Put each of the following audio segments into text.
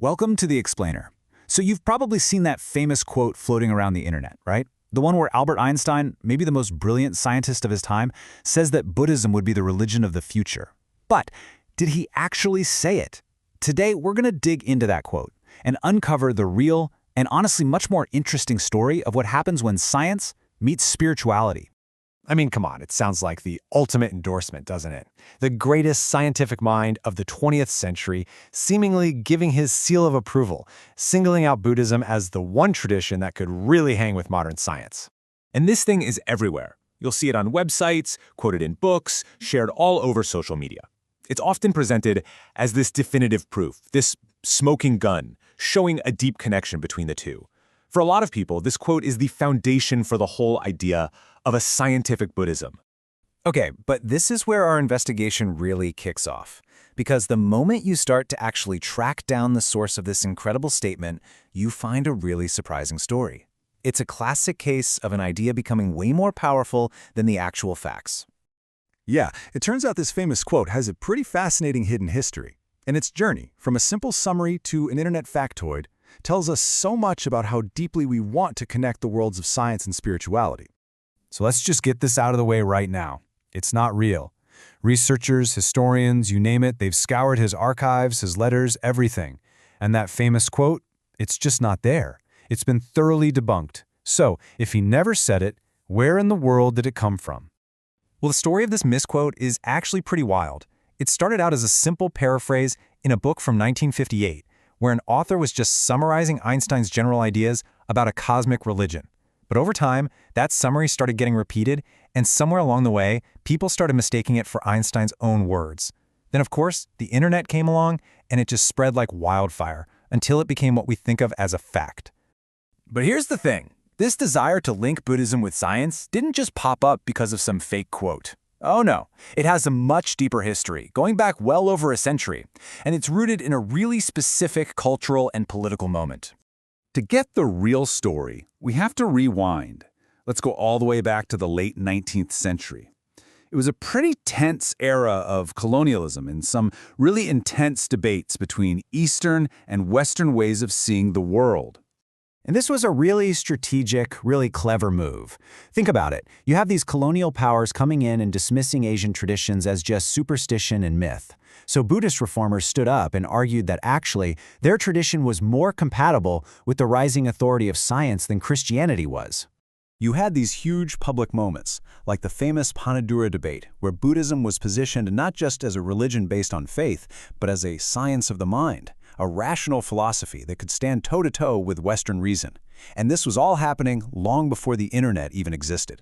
Welcome to The Explainer. So you've probably seen that famous quote floating around the internet, right? The one where Albert Einstein, maybe the most brilliant scientist of his time, says that Buddhism would be the religion of the future. But did he actually say it? Today, we're going to dig into that quote and uncover the real and honestly much more interesting story of what happens when science meets spirituality. I mean, come on, it sounds like the ultimate endorsement, doesn't it? The greatest scientific mind of the 20th century seemingly giving his seal of approval, singling out Buddhism as the one tradition that could really hang with modern science. And this thing is everywhere. You'll see it on websites, quoted in books, shared all over social media. It's often presented as this definitive proof, this smoking gun, showing a deep connection between the two. For a lot of people, this quote is the foundation for the whole idea of a scientific Buddhism. Okay, but this is where our investigation really kicks off. Because the moment you start to actually track down the source of this incredible statement, you find a really surprising story. It's a classic case of an idea becoming way more powerful than the actual facts. Yeah, it turns out this famous quote has a pretty fascinating hidden history. And its journey, from a simple summary to an internet factoid, tells us so much about how deeply we want to connect the worlds of science and spirituality. So let's just get this out of the way right now. It's not real. Researchers, historians, you name it, they've scoured his archives, his letters, everything. And that famous quote, it's just not there. It's been thoroughly debunked. So, if he never said it, where in the world did it come from? Well, the story of this misquote is actually pretty wild. It started out as a simple paraphrase in a book from 1958, where an author was just summarizing Einstein's general ideas about a cosmic religion. But over time, that summary started getting repeated, and somewhere along the way, people started mistaking it for Einstein's own words. Then, of course, the internet came along, and it just spread like wildfire, until it became what we think of as a fact. But here's the thing. This desire to link Buddhism with science didn't just pop up because of some fake quote. Oh no, it has a much deeper history, going back well over a century, and it's rooted in a really specific cultural and political moment. To get the real story, we have to rewind. Let's go all the way back to the late 19th century. It was a pretty tense era of colonialism and some really intense debates between Eastern and Western ways of seeing the world. And this was a really strategic, really clever move. Think about it. You have these colonial powers coming in and dismissing Asian traditions as just superstition and myth. So Buddhist reformers stood up and argued that actually their tradition was more compatible with the rising authority of science than Christianity was. You had these huge public moments, like the famous Panadura debate, where Buddhism was positioned not just as a religion based on faith, but as a science of the mind, a rational philosophy that could stand toe-to-toe with Western reason. And this was all happening long before the internet even existed.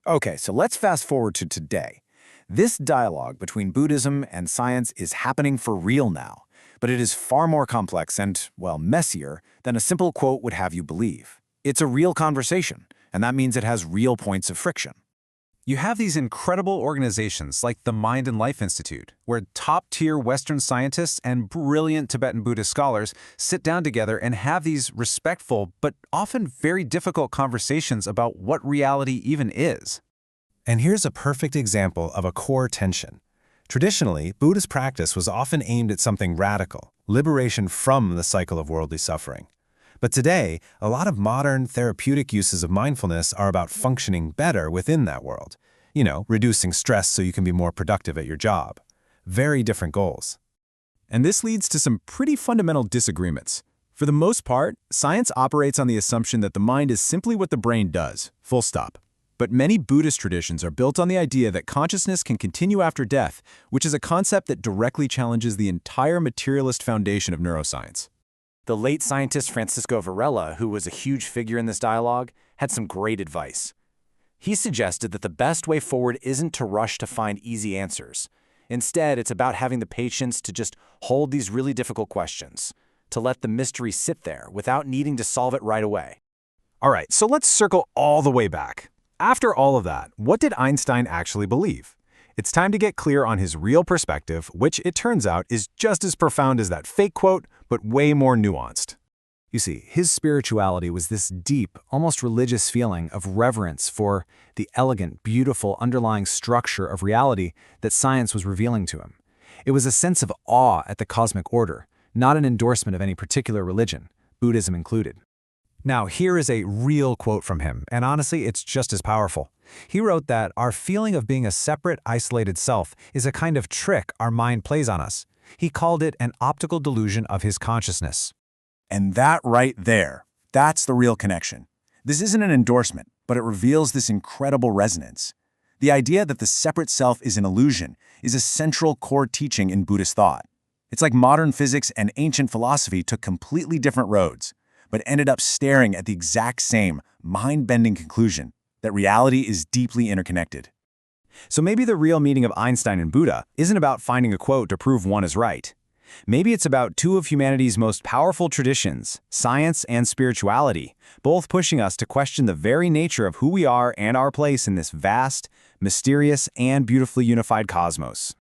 Okay, so let's fast forward to today. This dialogue between Buddhism and science is happening for real now, but it is far more complex and, well, messier than a simple quote would have you believe. It's a real conversation, and that means it has real points of friction. You have these incredible organizations like the Mind and Life Institute, where top-tier Western scientists and brilliant Tibetan Buddhist scholars sit down together and have these respectful but often very difficult conversations about what reality even is. And here's a perfect example of a core tension. Traditionally, Buddhist practice was often aimed at something radical, liberation from the cycle of worldly suffering. But today, a lot of modern therapeutic uses of mindfulness are about functioning better within that world. You know, reducing stress so you can be more productive at your job. Very different goals. And this leads to some pretty fundamental disagreements. For the most part, science operates on the assumption that the mind is simply what the brain does, full stop. But many Buddhist traditions are built on the idea that consciousness can continue after death, which is a concept that directly challenges the entire materialist foundation of neuroscience. The late scientist Francisco Varela, who was a huge figure in this dialogue, had some great advice. He suggested that the best way forward isn't to rush to find easy answers. Instead, it's about having the patience to just hold these really difficult questions, to let the mystery sit there without needing to solve it right away. All right, so let's circle all the way back. After all of that, what did Einstein actually believe? It's time to get clear on his real perspective, which it turns out is just as profound as that fake quote, but way more nuanced. You see, his spirituality was this deep, almost religious feeling of reverence for the elegant, beautiful underlying structure of reality that science was revealing to him. It was a sense of awe at the cosmic order, not an endorsement of any particular religion, Buddhism included. Now, here is a real quote from him, and honestly, it's just as powerful. He wrote that our feeling of being a separate, isolated self is a kind of trick our mind plays on us. He called it an optical delusion of his consciousness. And that right there, that's the real connection. This isn't an endorsement, but it reveals this incredible resonance. The idea that the separate self is an illusion is a central core teaching in Buddhist thought. It's like modern physics and ancient philosophy took completely different roads, but ended up staring at the exact same mind-bending conclusion that reality is deeply interconnected. So maybe the real meaning of Einstein and Buddha isn't about finding a quote to prove one is right. Maybe it's about two of humanity's most powerful traditions, science and spirituality, both pushing us to question the very nature of who we are and our place in this vast, mysterious, and beautifully unified cosmos.